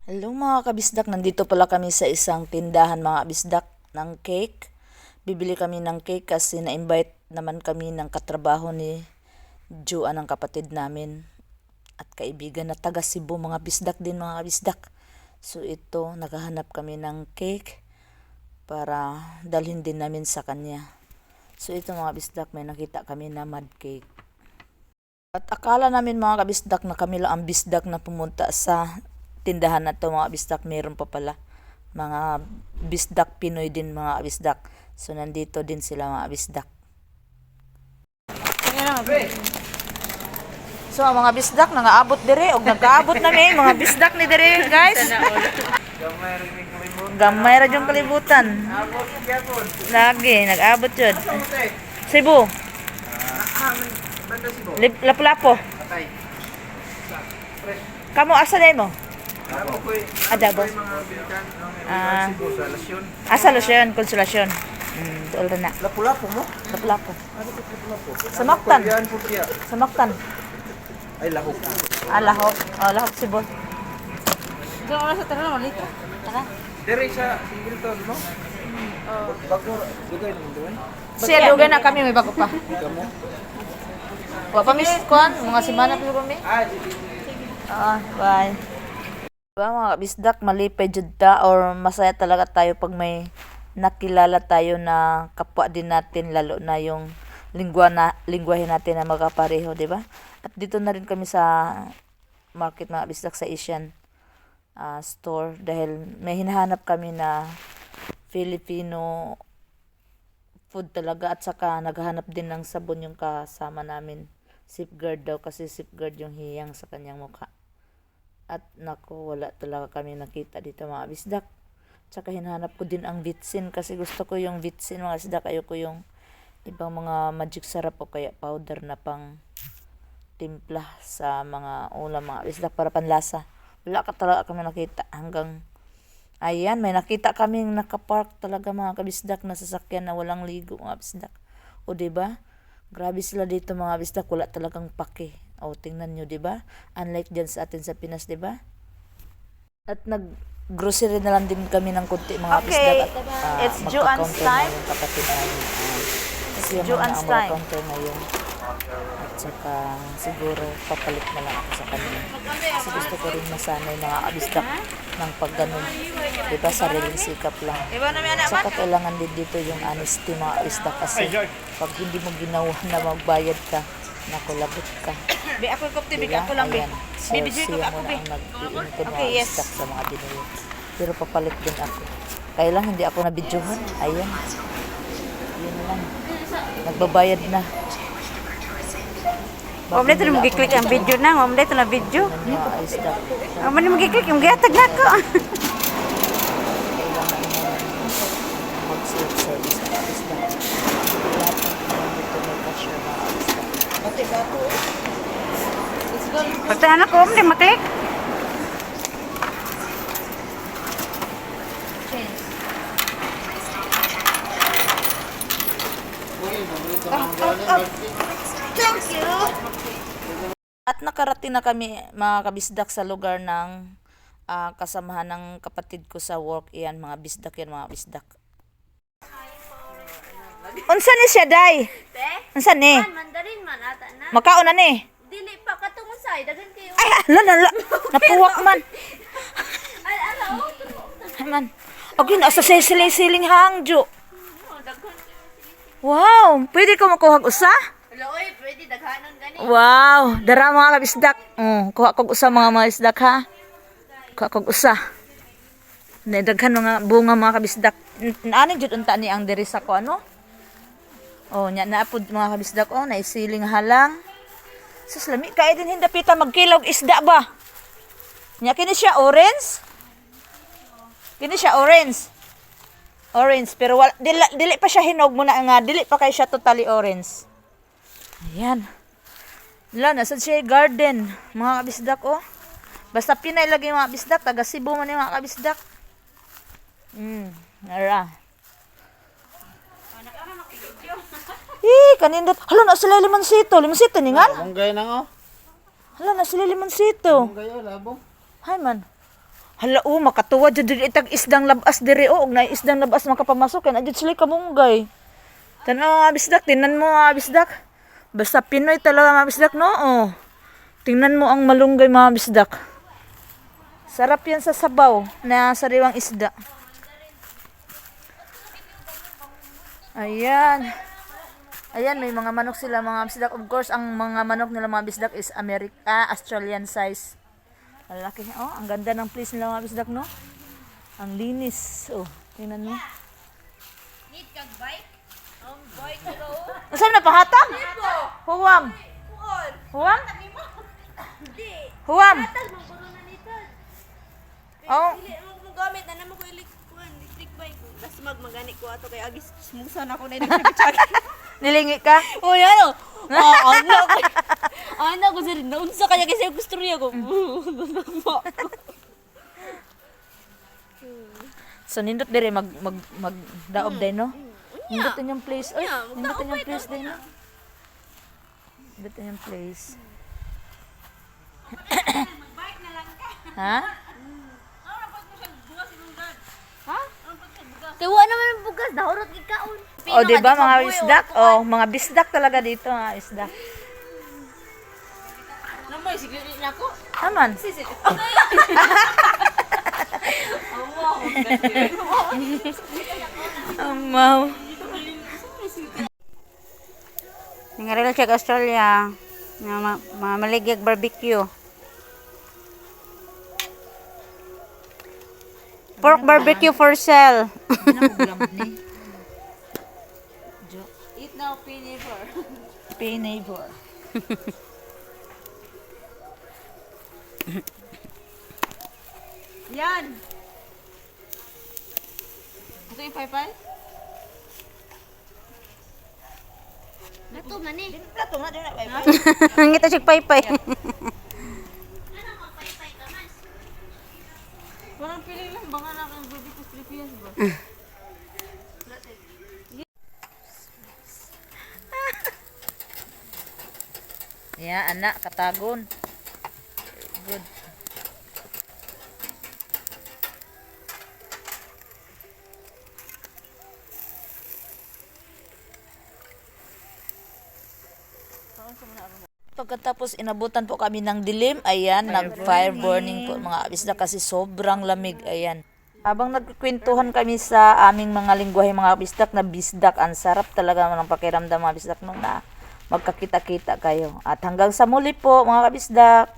Hello mga kabisdak, nandito pala kami sa isang tindahan mga kabisdak ng cake. Bibili kami ng cake kasi na-invite naman kami ng katrabaho ni Joan, ang kapatid namin at kaibigan na taga Cebu, mga bisdak din mga kabisdak. So ito, naghahanap kami ng cake para dalhin din namin sa kanya. So ito mga bisdak, may nakita kami na mud cake. At akala namin mga kabisdak na kami lang ang bisdak na pumunta sa tindahan na to mga kabisdak. Meron pa pala mga bisdak Pinoy din mga kabisdak. So nandito din sila mga kabisdak. So mga bisdak nangaabot dire og nagkaabot na mi mga bisdak ni dire guys. Gamay ra jung kalibutan. Lagi nag-abot jud. Cebu. Lapu-lapu. Kamu asa na mo? Adabo. Asa Lusyon, Konsolasyon. Doon na. Lapu-lapu mo? Lapu-lapu. Sa Mactan. Sa Mactan. Ay, lahok. Lahok. Lahok Cebu. Doon wala sa tara malito. Tara. Dere sa Singleton, no? Bago, dugay naman doon. Siya dugan na kami, may bago pa. Ikaw mo? Wa pa mis kuan, mga semana pa kami. Bye. Diba mga kabisdak, malipay jud ta or masaya talaga tayo pag may nakilala tayo na kapwa din natin, lalo na yung lingwahe natin na magkapareho, di ba? At dito na rin kami sa market mga kabisdak, sa Asian store, dahil may hinahanap kami na Filipino food talaga, at saka naghahanap din ng sabon yung kasama namin. Safeguard daw, kasi safeguard yung hiyang sa kanyang mukha. At naku, wala talaga kami nakita dito mga bisdak. Tsaka hinahanap ko din ang vitsin, kasi gusto ko yung vitsin mga bisdak. Ayoko yung ibang mga magic sarap o kaya powder na pang timpla sa mga ulam mga bisdak para panlasa. Wala ka talaga kami nakita hanggang ayan, may nakita kaming nakapark talaga mga kabisdak na sasakyan na walang ligo mga bisdak. O diba? Grabe sila dito mga bisdak, wala talagang pake. O tingnan nyo, diba? Unlike dyan sa atin sa Pinas, diba? At nag-grocery na lang din kami ng kunti mga bisdak. At It's Joan's time. yung kapatid namin. Kasi yung Joan's mga time. counter ngayon. At saka siguro papalit na lang ako sa kanila. Kasi gusto ko rin masanay mga kabisdak ng pagganon. Diba, sariling sikap lang. Iba na mi anak man. Saka kailangan din dito yung honesty mga kabisdak, kasi pag hindi mo ginawa na magbayad ka, nakulagot ka. Bi ako ko tibig Diba? ako lang bi. Ayan. So, Bibigay ko siya ako muna bi. ang nag-iintod Okay, mga yes. kabisdak sa mga binili. Pero papalit din ako. Kaya lang hindi ako nabidyohan. Ayan. Yun lang. Nagbabayad na. Om dito na mag-click ang video na, om dito na video. Mga kabisdak. Om na mag-click, om gihatag na ko. Mag-self-service mga kabisdak. Lahat ng dito may cashier mga kabisdak. Pagtahan ako, om di maklik. Thank you. At nakarating na kami mga kabisdak sa lugar ng kasamahan ng kapatid ko sa work. Iyan mga bisdak yan mga bisdak. Unsa ni siya day? Te? Unsa ni? Mandarin man ata na. Makaon na ni? Dili pa katong say dagan kayo. Ay, napuwak man. Ay ala oh. Ay man. Okay na sa siling hangjo. Daghan. Wow, pwede ko makuha usa? Hello oy, pwede daghanon gani. Wow, dara mga kabisdak. Kuha kog usa mga bisdak ha. Kuha kog usa. Daghan mga bunga mga kabisdak. Ani jud unta ni ang diri sa ko ano? Oh, nya na pud mga kabisdak oh, naisiling halang. Sus lami kay din hindapita magkilog isda ba? Nya kini siya orange? Kini siya orange. Orange pero wala, dili pa siya hinog muna nga, dili pa kay siya totally orange. Ayan. Wala, nasa siya garden. Mga kabisdak, oh. Basta Pinay lagi yung mga kabisdak. Taga Cebu man yung mga kabisdak. Nara. Kanindot. Hala, na sila limonsito. Limonsito ni nga? Munggay na nga. Hala, na sila limonsito. Munggay o, labo. Hay man. Hala, makatuwa jud diri itag isdang labas diri og na isdang labas makapamasok kan adjud sila kamunggay. Tanaw mga bisdak, tingnan mo mga bisdak. Basta Pinoy talaga mga bisdak, no? Oh. Tingnan mo ang malunggay mga bisdak. Sarap yan sa sabaw na sariwang isda. Ayan. Ayan, may mga manok sila mga bisdak. Of course, ang mga manok nila mga bisdak is Australian size. Malaki. Oh, ang ganda ng place nila mga bisdak, no? Ang linis. Oh, tingnan mo. Need kag bike? Ang bike ko. Saan na pahatag? Huwam. Huwam? Hindi. Huwam. Tag mo gulo na nito. Oh. Dili mo gamit na namo ko electric bike. Tas magmagani ko ato kay agis smusan ako na nagchag. Nilingi ka? Oh, yan oh. Ano ko sir, naunsa kanya kasi gusto riya ko. So nindot dire mag daob day no? Nindot inyong place. Oy, nindot inyong place day no? Nindot inyong place. Ha? Kaya wala naman ang bugas, dahurot ikaon. O di ba mga bisdak? O mga bisdak talaga dito mga bisdak. Namoy sige na ako. Aman. Amaw. Nangaril siya sa Australia. Nga mamaligag barbecue. Pork barbecue for sale. Eat now, pay never. Pay neighbor. Yan. Ito yung paypay? Nato man eh. Plato nga din na bye. Ngita siya paypay. Parang piling lang, baka na kang baby ko 3 PS ba? Ya, anak katagon. Good. Pagkatapos inabutan po kami ng dilim, ayan, nag-fire burning po mga bisdak kasi sobrang lamig, ayan. Habang nagkukwentuhan kami sa aming mga lingwahe mga bisdak na bisdak, ang sarap talaga ng pakiramdam mga bisdak nung na magkakita-kita kayo. At hanggang sa muli po mga kabisdak.